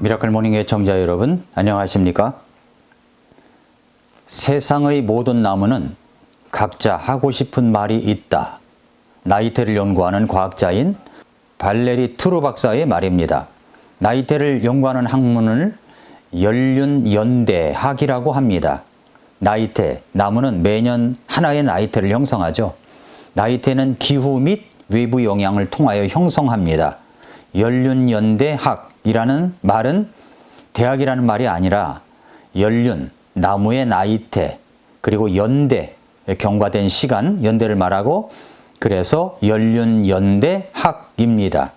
미라클 모닝 애청자 여러분, 안녕하십니까? 세상의 모든 나무는 각자 하고 싶은 말이 있다. 나이테를 연구하는 과학자인 발레리 트루 박사의 말입니다. 나이테를 연구하는 학문을 연륜연대학이라고 합니다. 나이테, 나무는 매년 하나의 나이테를 형성하죠. 나이테는 기후 및 외부 영향을 통하여 형성합니다. 연륜연대학이라는 말은 대학이라는 말이 아니라 연륜, 나무의 나이테, 그리고 연대, 경과된 시간, 연대를 말하고 그래서 연륜연대학입니다.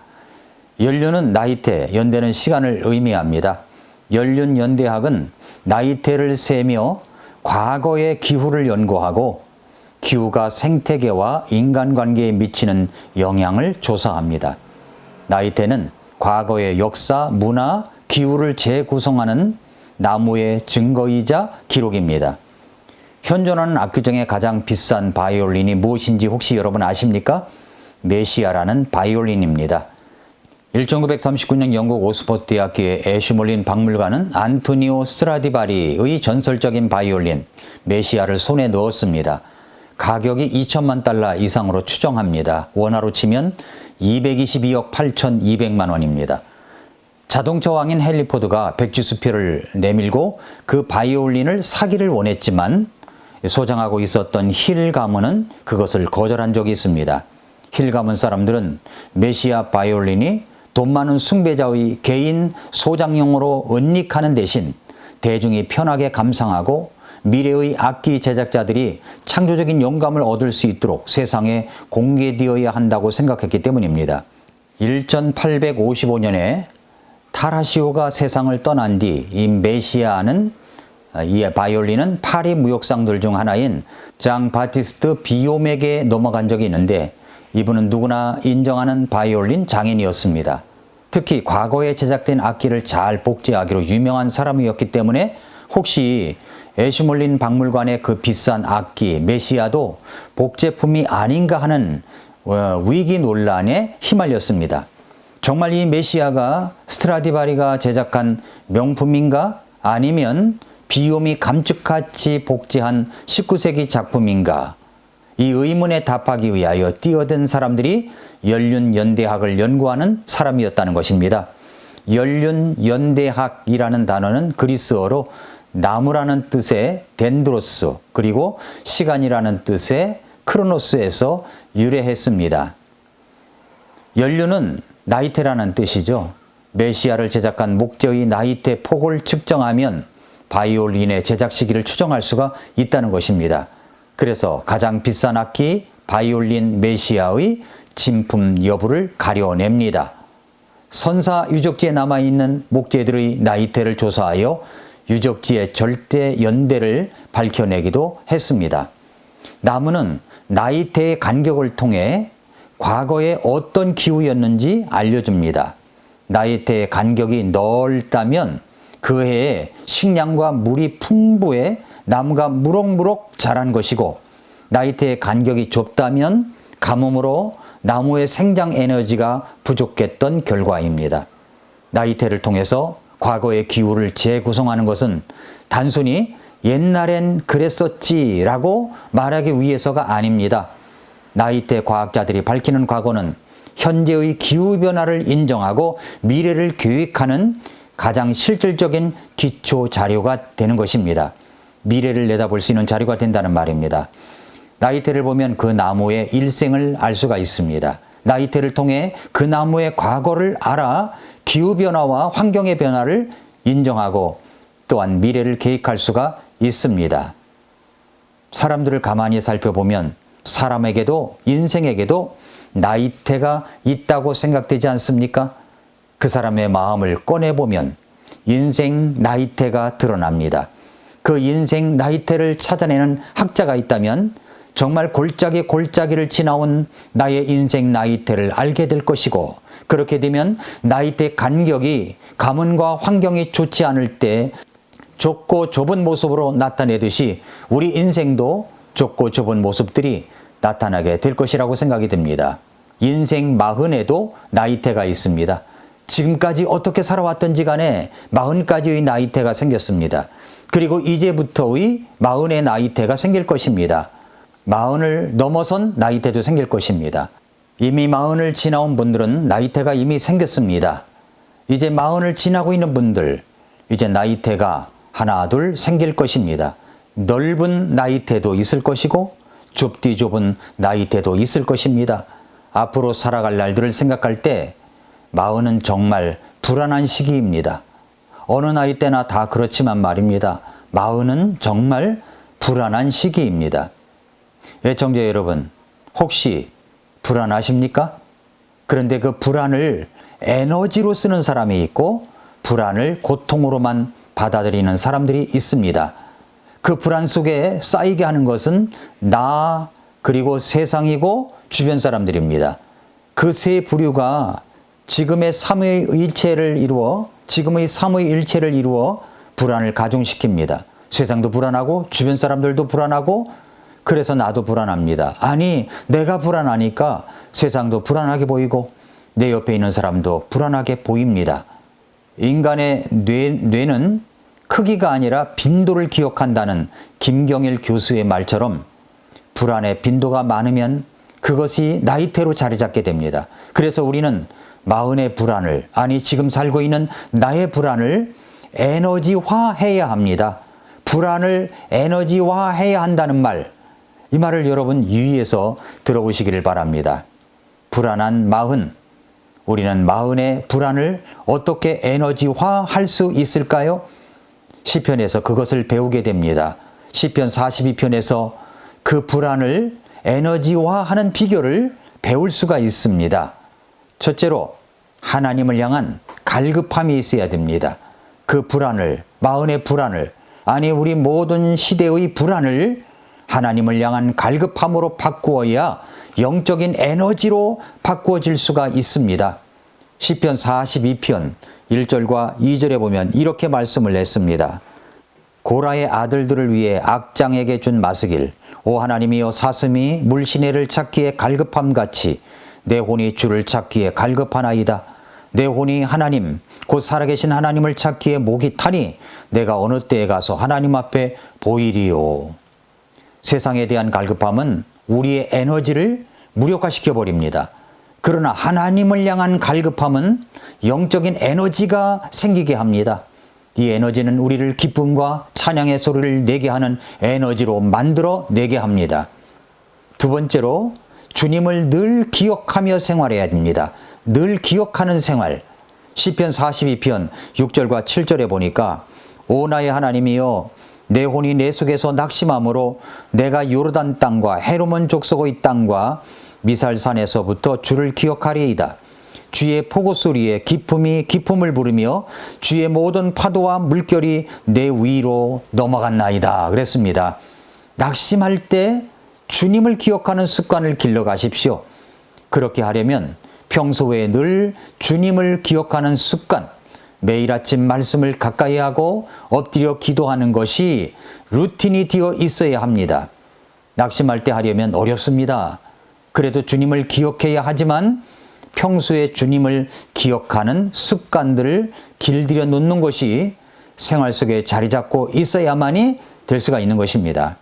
연륜은 나이테, 연대는 시간을 의미합니다. 연륜연대학은 나이테를 세며 과거의 기후를 연구하고 기후가 생태계와 인간관계에 미치는 영향을 조사합니다. 나이테는 과거의 역사, 문화, 기후를 재구성하는 나무의 증거이자 기록입니다. 현존하는 악기 중에 가장 비싼 바이올린이 무엇인지 혹시 여러분 아십니까? 메시아라는 바이올린입니다. 1939년 영국 옥스퍼드 대학교의 애슈몰린 박물관은 안토니오 스트라디바리의 전설적인 바이올린 메시아를 손에 넣었습니다. 가격이 2천만 달러 이상으로 추정합니다. 원화로 치면 222억 8,200만 원입니다. 자동차 왕인 헨리 포드가 백지수표를 내밀고 그 바이올린을 사기를 원했지만 소장하고 있었던 힐 가문은 그것을 거절한 적이 있습니다. 힐 가문 사람들은 메시아 바이올린이 돈 많은 숭배자의 개인 소장용으로 은닉하는 대신 대중이 편하게 감상하고 미래의 악기 제작자들이 창조적인 영감을 얻을 수 있도록 세상에 공개되어야 한다고 생각했기 때문입니다. 1855년에 타라시오가 세상을 떠난 뒤 이 메시아는 이 바이올린은 파리 무역상들 중 하나인 장 바티스트 비욤에게 넘어간 적이 있는데 이분은 누구나 인정하는 바이올린 장인이었습니다. 특히 과거에 제작된 악기를 잘 복제하기로 유명한 사람이었기 때문에 혹시 애슈몰린 박물관의 그 비싼 악기 메시아도 복제품이 아닌가 하는 위기 논란에 휘말렸습니다. 정말 이 메시아가 스트라디바리가 제작한 명품인가 아니면 비욤이 감쪽같이 복제한 19세기 작품인가? 이 의문에 답하기 위하여 뛰어든 사람들이 연륜연대학을 연구하는 사람이었다는 것입니다. 연륜연대학이라는 단어는 그리스어로 나무라는 뜻의 덴드로스 그리고 시간이라는 뜻의 크로노스에서 유래했습니다. 연륜은 나이테라는 뜻이죠. 메시아를 제작한 목재의 나이테 폭을 측정하면 바이올린의 제작 시기를 추정할 수가 있다는 것입니다. 그래서 가장 비싼 악기 바이올린 메시아의 진품 여부를 가려냅니다. 선사 유적지에 남아있는 목재들의 나이테를 조사하여 유적지의 절대 연대를 밝혀내기도 했습니다. 나무는 나이테의 간격을 통해 과거에 어떤 기후였는지 알려줍니다. 나이테의 간격이 넓다면 그 해에 식량과 물이 풍부해 나무가 무럭무럭 자란 것이고 나이테의 간격이 좁다면 가뭄으로 나무의 생장 에너지가 부족했던 결과입니다. 나이테를 통해서 과거의 기후를 재구성하는 것은 단순히 옛날엔 그랬었지라고 말하기 위해서가 아닙니다. 나이테 과학자들이 밝히는 과거는 현재의 기후변화를 인정하고 미래를 계획하는 가장 실질적인 기초 자료가 되는 것입니다. 미래를 내다볼 수 있는 자료가 된다는 말입니다. 나이테를 보면 그 나무의 일생을 알 수가 있습니다. 나이테를 통해 그 나무의 과거를 알아 기후변화와 환경의 변화를 인정하고 또한 미래를 계획할 수가 있습니다. 사람들을 가만히 살펴보면 사람에게도 인생에게도 나이테가 있다고 생각되지 않습니까? 그 사람의 마음을 꺼내보면 인생 나이테가 드러납니다. 그 인생 나이테를 찾아내는 학자가 있다면 정말 골짜기를 지나온 나의 인생 나이테를 알게 될 것이고 그렇게 되면 나이테 간격이 가문과 환경이 좋지 않을 때 좁고 좁은 모습으로 나타내듯이 우리 인생도 좁고 좁은 모습들이 나타나게 될 것이라고 생각이 듭니다. 인생 마흔에도 나이테가 있습니다. 지금까지 어떻게 살아왔던지 간에 40가지의 나이테가 생겼습니다. 그리고 이제부터의 40의 나이테가 생길 것입니다. 40을 넘어선 나이테도 생길 것입니다. 이미 40을 지나온 분들은 나이테가 이미 생겼습니다. 이제 40을 지나고 있는 분들, 이제 나이테가 하나 둘 생길 것입니다. 넓은 나이테도 있을 것이고 좁디 좁은 나이테도 있을 것입니다. 앞으로 살아갈 날들을 생각할 때 40은 정말 불안한 시기입니다. 어느 나이 때나 다 그렇지만 말입니다. 40은 정말 불안한 시기입니다. 애청자 여러분, 혹시 불안하십니까? 그런데 그 불안을 에너지로 쓰는 사람이 있고 불안을 고통으로만 받아들이는 사람들이 있습니다. 그 불안 속에 쌓이게 하는 것은 나 그리고 세상이고 주변 사람들입니다. 그 세 부류가 지금의 삼위일체를 이루어 불안을 가중시킵니다. 세상도 불안하고 주변 사람들도 불안하고 그래서 나도 불안합니다. 아니, 내가 불안하니까 세상도 불안하게 보이고 내 옆에 있는 사람도 불안하게 보입니다. 인간의 뇌는 크기가 아니라 빈도를 기억한다는 김경일 교수의 말처럼 불안의 빈도가 많으면 그것이 나이테로 자리 잡게 됩니다. 그래서 우리는 40의 불안을, 아니 지금 살고 있는 나의 불안을 에너지화해야 합니다. 불안을 에너지화해야 한다는 말, 이 말을 여러분 유의해서 들어보시기를 바랍니다. 불안한 40, 우리는 40의 불안을 어떻게 에너지화할 수 있을까요? 시편에서 그것을 배우게 됩니다. 시편 42편에서 그 불안을 에너지화하는 비결을 배울 수가 있습니다. 첫째로 하나님을 향한 갈급함이 있어야 됩니다. 그 불안을, 40의 불안을, 아니 우리 모든 시대의 불안을 하나님을 향한 갈급함으로 바꾸어야 영적인 에너지로 바꾸어질 수가 있습니다. 시편 42편 1절과 2절에 보면 이렇게 말씀을 했습니다. 고라의 아들들을 위해 악장에게 준 마스길, 오 하나님이여 사슴이 물시내를 찾기에 갈급함같이 내 혼이 주를 찾기에 갈급하나이다. 내 혼이 하나님 곧 살아계신 하나님을 찾기에 목이 타니 내가 어느 때에 가서 하나님 앞에 보이리요. 세상에 대한 갈급함은 우리의 에너지를 무력화시켜 버립니다. 그러나 하나님을 향한 갈급함은 영적인 에너지가 생기게 합니다. 이 에너지는 우리를 기쁨과 찬양의 소리를 내게 하는 에너지로 만들어 내게 합니다. 두 번째로 주님을 늘 기억하며 생활해야 됩니다. 늘 기억하는 생활. 시편 42편 6절과 7절에 보니까 오 나의 하나님이여 내 혼이 내 속에서 낙심함으로 내가 요르단 땅과 헤르몬 족속의 땅과 미살산에서부터 주를 기억하리이다. 주의 폭우 소리에 기품이 기품을 부르며 주의 모든 파도와 물결이 내 위로 넘어갔나이다. 그랬습니다. 낙심할 때 주님을 기억하는 습관을 길러가십시오. 그렇게 하려면 평소에 늘 주님을 기억하는 습관, 매일 아침 말씀을 가까이 하고 엎드려 기도하는 것이 루틴이 되어 있어야 합니다. 낙심할 때 하려면 어렵습니다. 그래도 주님을 기억해야 하지만 평소에 주님을 기억하는 습관들을 길들여 놓는 것이 생활 속에 자리 잡고 있어야만이 될 수가 있는 것입니다.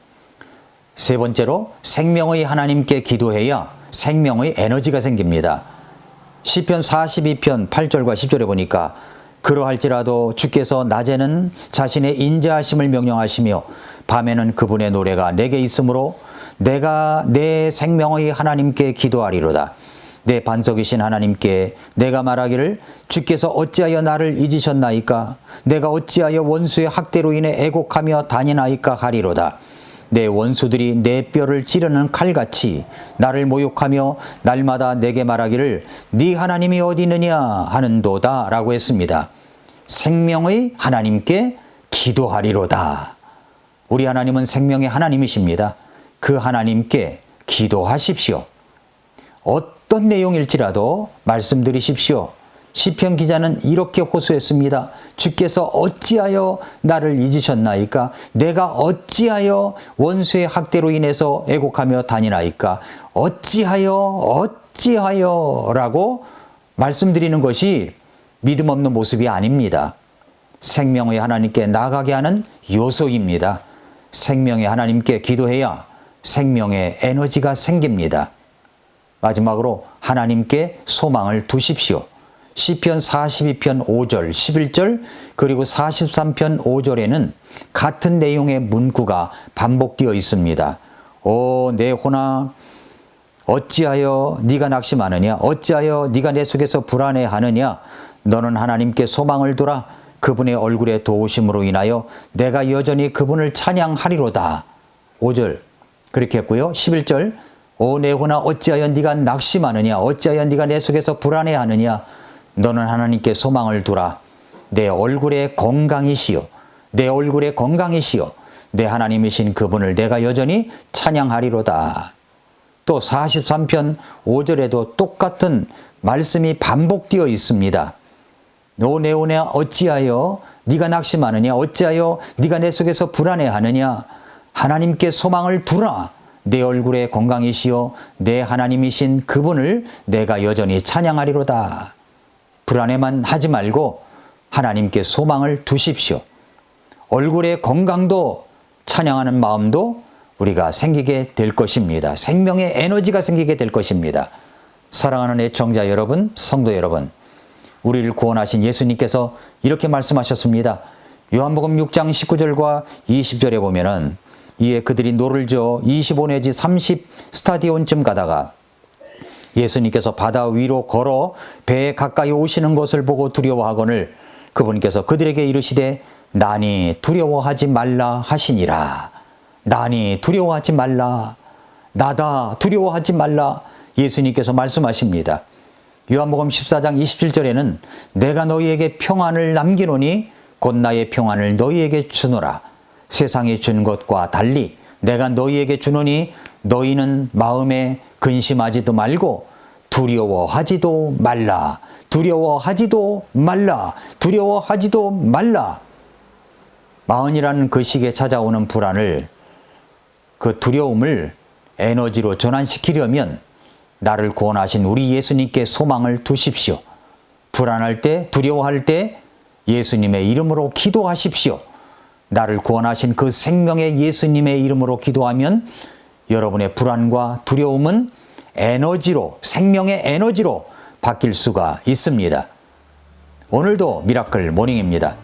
세 번째로 생명의 하나님께 기도해야 생명의 에너지가 생깁니다. 시편 42편 8절과 10절에 보니까 그러할지라도 주께서 낮에는 자신의 인자하심을 명령하시며 밤에는 그분의 노래가 내게 있으므로 내가 내 생명의 하나님께 기도하리로다. 내 반석이신 하나님께 내가 말하기를 주께서 어찌하여 나를 잊으셨나이까? 내가 어찌하여 원수의 학대로 인해 애곡하며 다니나이까 하리로다. 내 원수들이 내 뼈를 찌르는 칼같이 나를 모욕하며 날마다 내게 말하기를 네 하나님이 어디 있느냐 하는도다 라고 했습니다. 생명의 하나님께 기도하리로다. 우리 하나님은 생명의 하나님이십니다. 그 하나님께 기도하십시오. 어떤 내용일지라도 말씀드리십시오. 시편 기자는 이렇게 호소했습니다. 주께서 어찌하여 나를 잊으셨나이까? 내가 어찌하여 원수의 학대로 인해서 애곡하며 다니나이까? 어찌하여 라고 말씀드리는 것이 믿음 없는 모습이 아닙니다. 생명의 하나님께 나아가게 하는 요소입니다. 생명의 하나님께 기도해야 생명의 에너지가 생깁니다. 마지막으로 하나님께 소망을 두십시오. 시편 42편 5절, 11절 그리고 43편 5절에는 같은 내용의 문구가 반복되어 있습니다. 오 내 혼아 어찌하여 네가 낙심하느냐 어찌하여 네가 내 속에서 불안해하느냐 너는 하나님께 소망을 두라 그분의 얼굴의 도우심으로 인하여 내가 여전히 그분을 찬양하리로다. 5절 그렇게 했고요. 11절 오 내 혼아 어찌하여 네가 낙심하느냐 어찌하여 네가 내 속에서 불안해하느냐 너는 하나님께 소망을 두라. 내 얼굴의 건강이시요 내 얼굴의 건강이시요 내 하나님이신 그분을 내가 여전히 찬양하리로다. 또 43편 5절에도 똑같은 말씀이 반복되어 있습니다. 오 내 혼아 어찌하여 네가 낙심하느냐 어찌하여 네가 내 속에서 불안해하느냐 하나님께 소망을 두라. 내 얼굴의 건강이시요 내 하나님이신 그분을 내가 여전히 찬양하리로다. 불안해만 하지 말고 하나님께 소망을 두십시오. 얼굴의 건강도 찬양하는 마음도 우리가 생기게 될 것입니다. 생명의 에너지가 생기게 될 것입니다. 사랑하는 애청자 여러분, 성도 여러분, 우리를 구원하신 예수님께서 이렇게 말씀하셨습니다. 요한복음 6장 19절과 20절에 보면은 이에 그들이 노를 저어 25 내지 30 스타디온쯤 가다가 예수님께서 바다 위로 걸어 배에 가까이 오시는 것을 보고 두려워하거늘 그분께서 그들에게 이르시되 나니 두려워하지 말라 하시니라. 나니 두려워하지 말라. 나다 두려워하지 말라. 예수님께서 말씀하십니다. 요한복음 14장 27절에는 내가 너희에게 평안을 남기노니 곧 나의 평안을 너희에게 주노라. 세상이 준 것과 달리 내가 너희에게 주노니 너희는 마음에 근심하지도 말고 두려워하지도 말라. 두려워하지도 말라. 두려워하지도 말라. 마흔이라는 그 시기에 찾아오는 불안을 그 두려움을 에너지로 전환시키려면 나를 구원하신 우리 예수님께 소망을 두십시오. 불안할 때 두려워할 때 예수님의 이름으로 기도하십시오. 나를 구원하신 그 생명의 예수님의 이름으로 기도하면 여러분의 불안과 두려움은 에너지로 생명의 에너지로 바뀔 수가 있습니다. 오늘도 미라클 모닝입니다.